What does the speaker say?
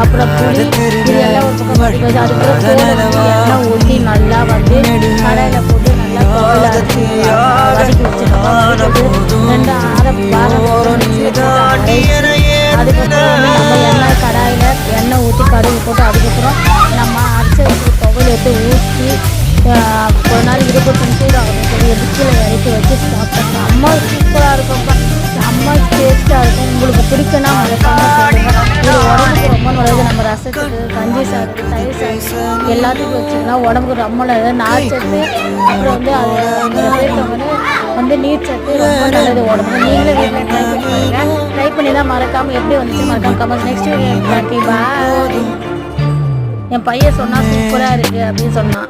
அப்புறம் புளி இதெல்லாம் ஒரு பக்கம் வதக்கி வச்சு அதுக்கப்புறம் தோலை எண்ணெய் ஊற்றி நல்லா வந்து கடாயில் போட்டு நல்லா வதக்கி வச்சுக்கணும். ரெண்டு அதுக்கப்புறம் நம்ம எண்ணெய் கடாயில் எண்ணெய் ஊற்றி கடுகு போட்டு அதுக்கப்புறம் நம்ம அரைச்சி வச்சு துவையல் எடுத்து ஊற்றி கொஞ்ச நாள் 20 நிமிஷம் சூடாகணும் சொல்லி டிச்சில் இறக்கி வச்சு சாப்பிட்டா செம்ம சூப்பராக இருக்கும்ப்பா. செம்ம டேஸ்ட்டாக இருக்கும். உங்களுக்கு பிடிக்குன்னா மறக்காமல் சொல்லுங்கள். இது உடம்புக்கு ரொம்ப நல்லது. நம்ம ரசத்துக்கு கஞ்சி சாப்பிட்டு தயிர் சாப்பிட்டு எல்லாத்துக்கும் வச்சுக்கலாம். உடம்புக்கு ரொம்ப நல்லது. நார்ச்சத்து அப்புறம் வந்து அது பேருக்கு வந்து நீர் சத்து ரொம்ப நல்லது உடம்புக்கு. நீங்களே வீட்டில் ட்ரை பண்ணி பாருங்கள். ட்ரை பண்ணி தான் மறக்காமல் எப்படி வந்துச்சு மறக்காமல் கமெண்ட். Next video bye. என் பையன் சொன்னால் சூப்பராக இருக்குது அப்படின்னு சொன்னான்.